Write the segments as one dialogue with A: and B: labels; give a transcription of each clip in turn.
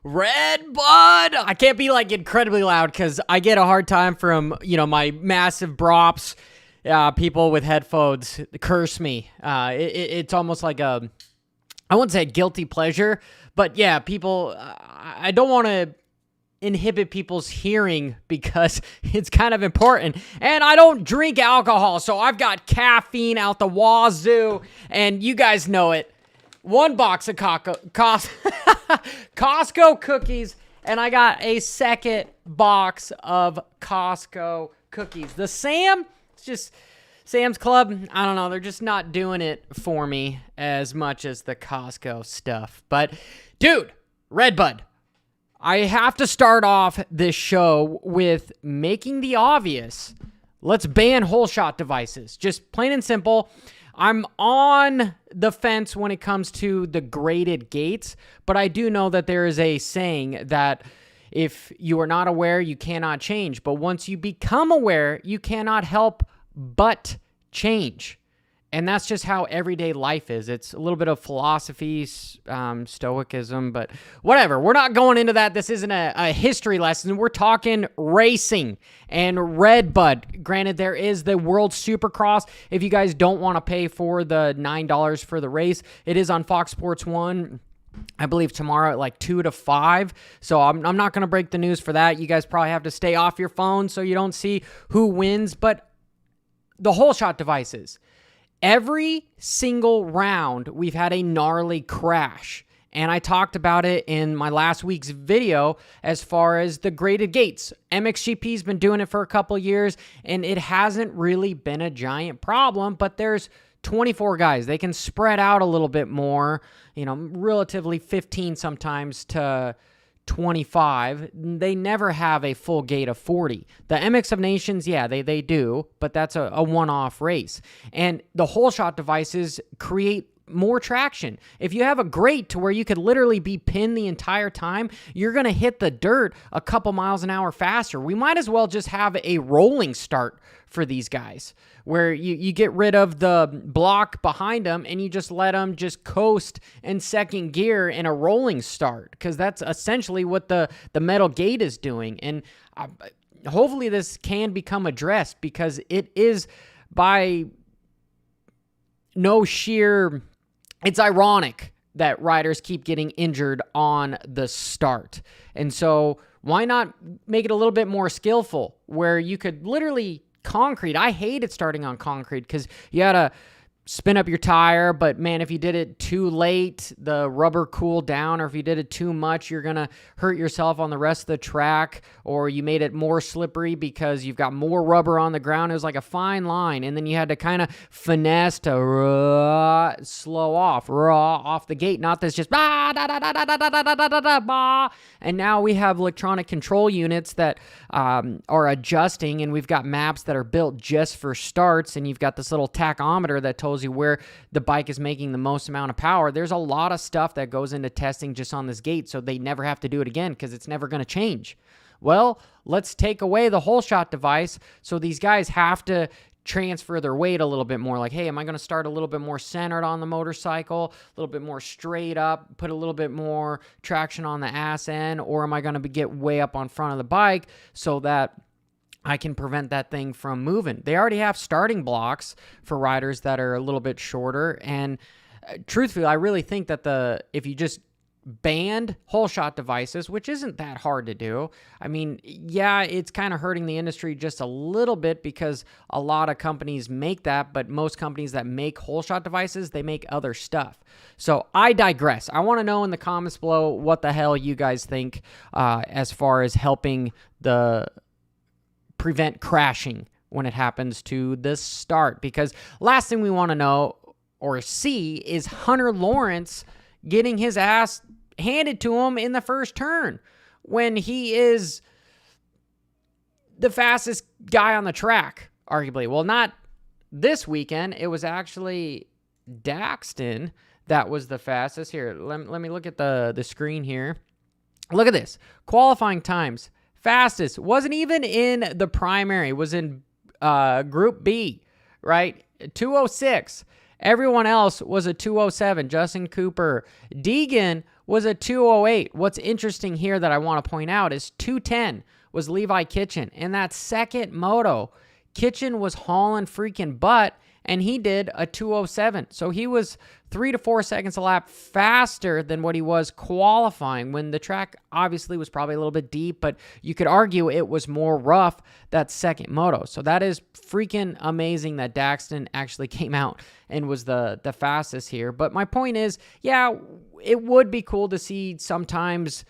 A: Red Bud. I can't be like incredibly loud because I get a hard time from, my massive brops. People with headphones curse me. It's almost like I wouldn't say a guilty pleasure, but yeah, people, I don't want to inhibit people's hearing because it's kind of important. And I don't drink alcohol, so I've got caffeine out the wazoo, and you guys know it. One box of Costco cookies, and I got a second box of Costco cookies. The it's just Sam's Club. I don't know. They're just not doing it for me as much as the Costco stuff. But, dude, Red Bud, I have to start off this show with making the obvious. Let's ban whole shot devices. Just plain and simple. I'm on the fence when it comes to the graded gates, but I do know that there is a saying that if you are not aware, you cannot change. But once you become aware, you cannot help but change. And that's just how everyday life is. It's a little bit of philosophy, stoicism, but whatever. We're not going into that. This isn't a history lesson. We're talking racing and Red Bud. Granted, there is the World Supercross. If you guys don't want to pay for the $9 for the race, it is on Fox Sports 1. I believe tomorrow at like 2 to 5. So I'm not going to break the news for that. You guys probably have to stay off your phone so you don't see who wins. But the whole shot devices. Every single round, we've had a gnarly crash. And I talked about it in my last week's video as far as the graded gates. MXGP's been doing it for a couple years, and it hasn't really been a giant problem, but there's 24 guys. They can spread out a little bit more, relatively 15 sometimes to 25. They never have a full gate of 40. The MX of Nations, yeah, they do, but that's a one-off race. And the whole shot devices create more traction. If you have a grate to where you could literally be pinned the entire time, you're going to hit the dirt a couple miles an hour faster. We might as well just have a rolling start for these guys where you get rid of the block behind them and you just let them just coast in second gear in a rolling start, because that's essentially what the metal gate is doing. And hopefully this can become addressed, because it is by no sheer... It's ironic that riders keep getting injured on the start. And so why not make it a little bit more skillful where you could literally concrete. I hated starting on concrete because you had to spin up your tire, but man, if you did it too late, the rubber cooled down, or if you did it too much, you're going to hurt yourself on the rest of the track, or you made it more slippery because you've got more rubber on the ground. It was like a fine line, and then you had to kind of finesse to slow off the gate, not this just and now we have electronic control units that are adjusting, and we've got maps that are built just for starts, and you've got this little tachometer that tells you where the bike is making the most amount of power. There's a lot of stuff that goes into testing just on this gate, so they never have to do it again because it's never going to change. Well, let's take away the whole shot device so these guys have to transfer their weight a little bit more. Like, hey, am I going to start a little bit more centered on the motorcycle, a little bit more straight up, put a little bit more traction on the ass end, or am I going to get way up on front of the bike so that I can prevent that thing from moving? They already have starting blocks for riders that are a little bit shorter, and truthfully, I really think that if you just banned whole shot devices, which isn't that hard to do. I mean, yeah, it's kind of hurting the industry just a little bit because a lot of companies make that, but most companies that make whole shot devices, they make other stuff. So I digress. I want to know in the comments below what the hell you guys think as far as helping prevent crashing when it happens to the start, because last thing we want to know or see is Hunter Lawrence getting his ass handed to him in the first turn when he is the fastest guy on the track, arguably. Well, not this weekend. It was actually Daxton that was the fastest. Here, let me look at the screen here. Look at this. Qualifying times. Fastest. Wasn't even in the primary. Was in Group B, right? 2:06. Everyone else was a 2:07. Justin Cooper. Deegan was a 2:08. What's interesting here that I want to point out is 2:10 was Levi Kitchen. And that second moto, Kitchen was hauling freaking butt, and he did a 2:07. So he was 3 to 4 seconds a lap faster than what he was qualifying, when the track obviously was probably a little bit deep, but you could argue it was more rough that second moto. So that is freaking amazing that Daxton actually came out and was the fastest here. But my point is, yeah, it would be cool to see sometimes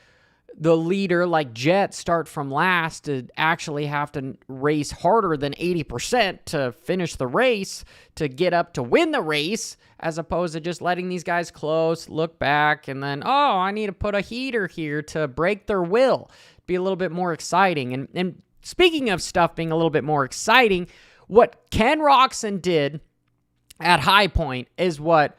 A: the leader like Jet start from last to actually have to race harder than 80% to finish the race to get up to win the race, as opposed to just letting these guys close, look back, and then, oh, I need to put a heater here to break their will. Be a little bit more exciting. And speaking of stuff being a little bit more exciting, what Ken Roxon did at High Point is what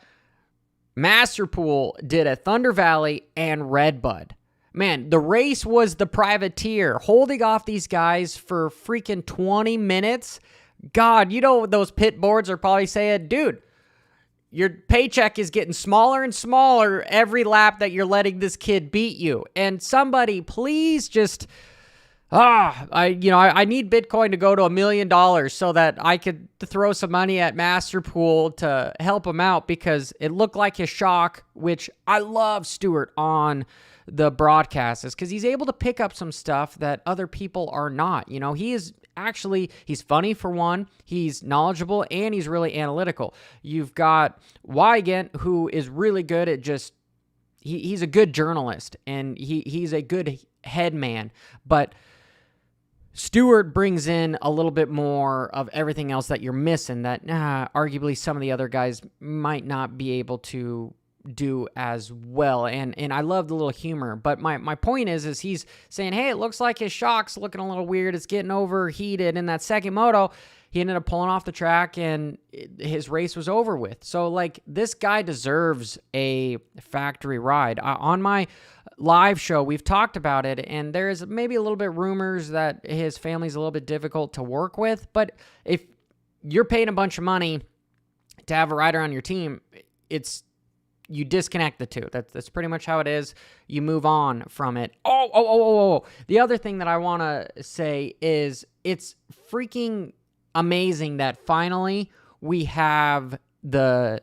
A: Masterpool did at Thunder Valley and Redbud. Man, the race was the privateer, holding off these guys for freaking 20 minutes. God, you know those pit boards are probably saying, dude, your paycheck is getting smaller and smaller every lap that you're letting this kid beat you. And somebody, please just, I need Bitcoin to go to $1 million so that I could throw some money at Masterpool to help him out, because it looked like his shock, which I love Stewart on the broadcast, is because he's able to pick up some stuff that other people are not. You know, he's funny for one, he's knowledgeable, and he's really analytical. You've got Wygant, who is really good at just, he's a good journalist, and he's a good head man, but Stewart brings in a little bit more of everything else that you're missing that arguably some of the other guys might not be able to do as well. And I love the little humor, but my point is he's saying, hey, it looks like his shock's looking a little weird, it's getting overheated. In that second moto, he ended up pulling off the track and his race was over with. So like, this guy deserves a factory ride. On my live show, we've talked about it, and there's maybe a little bit rumors that his family's a little bit difficult to work with, but if you're paying a bunch of money to have a rider on your team, you disconnect the two. That's pretty much how it is. You move on from it. Oh. The other thing that I want to say is it's freaking amazing that finally we have the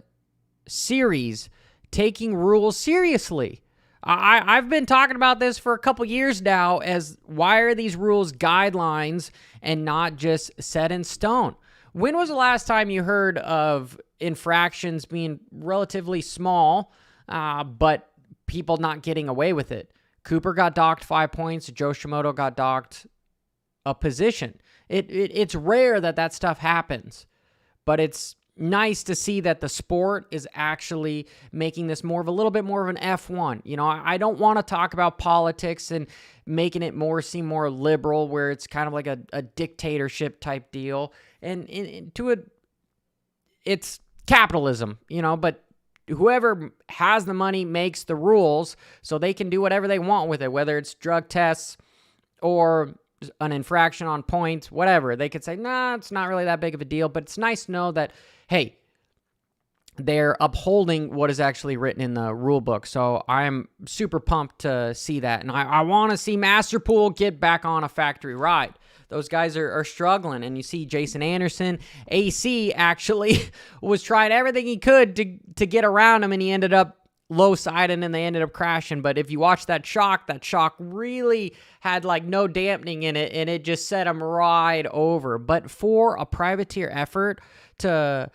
A: series taking rules seriously. I've been talking about this for a couple years now, as why are these rules guidelines and not just set in stone? When was the last time you heard of infractions being relatively small, but people not getting away with it? Cooper got docked 5 points. Joe Shimoda got docked a position. It's rare that stuff happens, but it's nice to see that the sport is actually making this a little bit more of an F1. You know, I don't want to talk about politics and making it seem more liberal, where it's kind of like a dictatorship type deal. And it's capitalism, you know, but whoever has the money makes the rules, so they can do whatever they want with it, whether it's drug tests or an infraction on points, whatever. They could say, nah, it's not really that big of a deal, but it's nice to know that, hey, they're upholding what is actually written in the rule book. So I am super pumped to see that. And I want to see Masterpool get back on a factory ride. Those guys are struggling. And you see Jason Anderson, AC, actually was trying everything he could to get around him, and he ended up low-siding and they ended up crashing. But if you watch that shock really had like no dampening in it, and it just set him right over. But for a privateer effort, to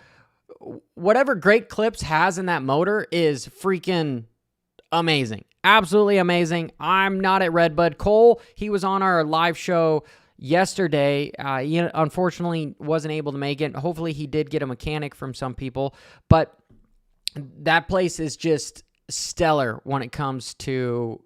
A: whatever Great Clips has in that motor is freaking amazing. Absolutely amazing. I'm not at Redbud. Cole, he was on our live show yesterday. He unfortunately wasn't able to make it. Hopefully he did get a mechanic from some people, but that place is just stellar when it comes to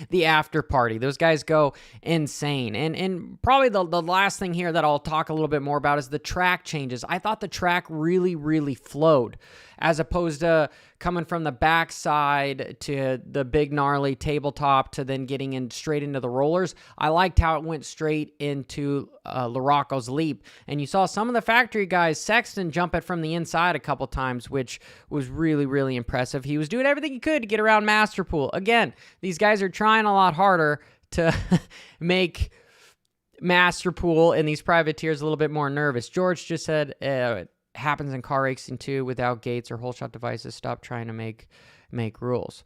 A: the after party. Those guys go insane. And probably the last thing here that I'll talk a little bit more about is the track changes. I thought the track really, really flowed, as opposed to coming from the backside to the big gnarly tabletop to then getting in straight into the rollers. I liked how it went straight into Larocco's leap. And you saw some of the factory guys, Sexton, jump it from the inside a couple times, which was really, really impressive. He was doing everything he could to get around Masterpool. Again, these guys are trying a lot harder to make Masterpool and these privateers a little bit more nervous. George just said it happens in car racing too without gates or whole shot devices. Stop trying to make rules.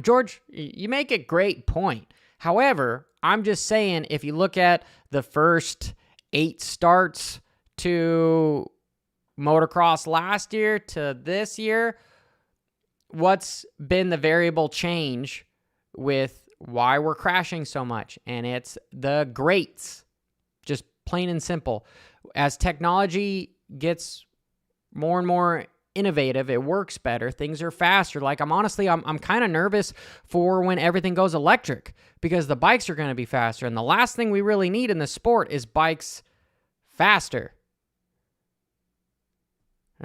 A: George, you make a great point. However, I'm just saying, if you look at the first 8 starts to motocross last year to this year, what's been the variable change with why we're crashing so much? And it's the grates, just plain and simple. As technology gets more and more innovative, it works better, things are faster. Like, I'm kind of nervous for when everything goes electric, because the bikes are going to be faster, and the last thing we really need in the sport is bikes faster.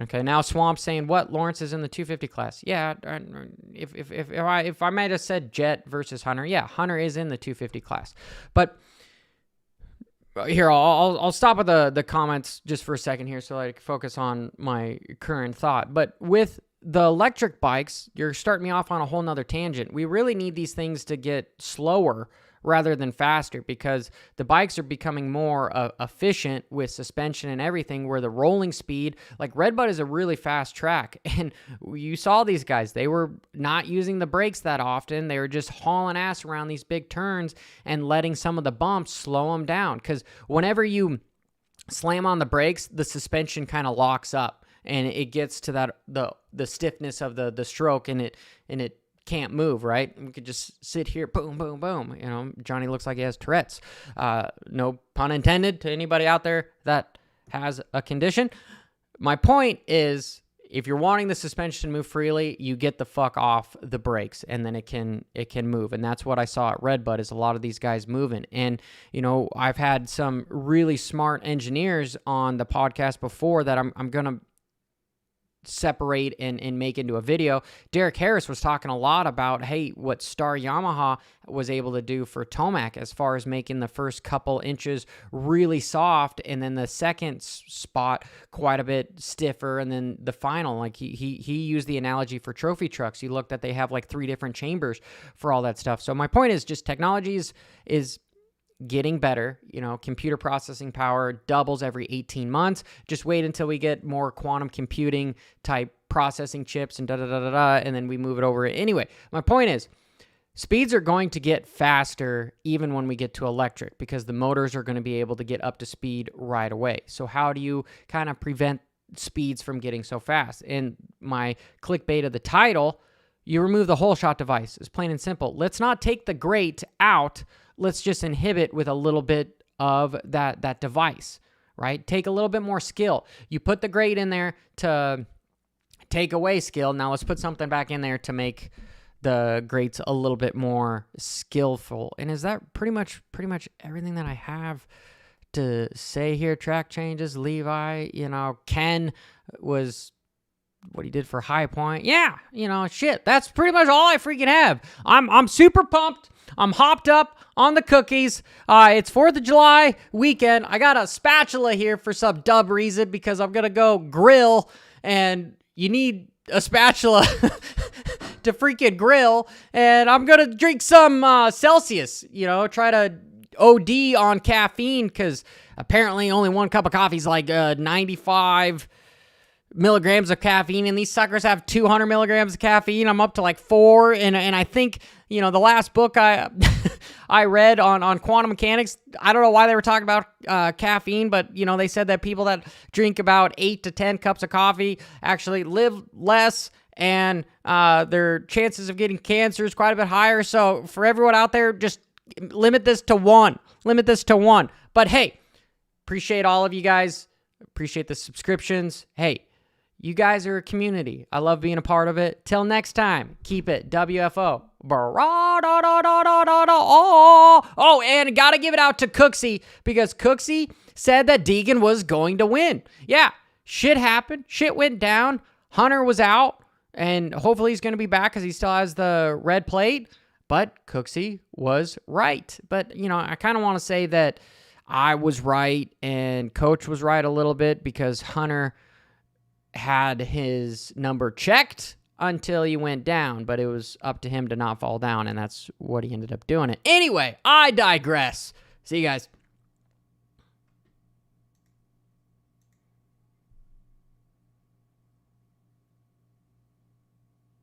A: Okay, now Swamp saying, what? Lawrence is in the 250 class. Yeah, if I might have said Jet versus Hunter, yeah, Hunter is in the 250 class. But here, I'll stop with the comments just for a second here so I can focus on my current thought. But with the electric bikes, you're starting me off on a whole nother tangent. We really need these things to get slower rather than faster, because the bikes are becoming more efficient with suspension and everything, where the rolling speed, like Redbud is a really fast track, and you saw these guys, they were not using the brakes that often. They were just hauling ass around these big turns and letting some of the bumps slow them down, because whenever you slam on the brakes, the suspension kind of locks up and it gets to that the stiffness of the stroke, and it can't move, right? We could just sit here, boom, boom, boom. You know, Johnny looks like he has Tourette's. No pun intended to anybody out there that has a condition. My point is, if you're wanting the suspension to move freely, you get the fuck off the brakes, and then it can move. And that's what I saw at Redbud, is a lot of these guys moving. And, you know, I've had some really smart engineers on the podcast before that I'm going to separate and make into a video. Derek Harris was talking a lot about, hey, what Star Yamaha was able to do for Tomac as far as making the first couple inches really soft, and then the second spot quite a bit stiffer, and then the final, like he used the analogy for trophy trucks. He looked that they have like 3 different chambers for all that stuff. So my point is, just technology is getting better. You know, computer processing power doubles every 18 months. Just wait until we get more quantum computing type processing chips and and then we move it over. Anyway, my point is, speeds are going to get faster even when we get to electric, because the motors are going to be able to get up to speed right away. So how do you kind of prevent speeds from getting so fast? In my clickbait of the title, you remove the whole shot device. It's plain and simple. Let's not take the grate out. Let's just inhibit with a little bit of that device, right? Take a little bit more skill. You put the grate in there to take away skill. Now let's put something back in there to make the grates a little bit more skillful. And is that pretty much everything that I have to say here? Track changes, Levi, you know, Ken was what he did for High Point. Yeah, you know, shit. That's pretty much all I freaking have. I'm super pumped. I'm hopped up on the cookies. It's 4th of July weekend. I got a spatula here for some dumb reason, because I'm going to go grill, and you need a spatula to freaking grill. And I'm going to drink some Celsius, you know, try to OD on caffeine, because apparently only 1 cup of coffee is like 95 milligrams of caffeine, and these suckers have 200 milligrams of caffeine. I'm up to like 4, and I think, you know, the last book I I read on quantum mechanics, I don't know why they were talking about caffeine, but, you know, they said that people that drink about 8 to 10 cups of coffee actually live less, and their chances of getting cancer is quite a bit higher. So for everyone out there, just limit this to 1. Limit this to 1. But hey, appreciate all of you guys. Appreciate the subscriptions. Hey, you guys are a community. I love being a part of it. Till next time, keep it WFO. Oh, and gotta give it out to Cooksey, because Cooksey said that Deegan was going to win. Yeah, shit happened. Shit went down. Hunter was out, and hopefully he's going to be back because he still has the red plate. But Cooksey was right. But, I kind of want to say that I was right and Coach was right a little bit because Hunter had his number checked until he went down, but it was up to him to not fall down, and that's what he ended up doing it. Anyway, I digress. See you guys.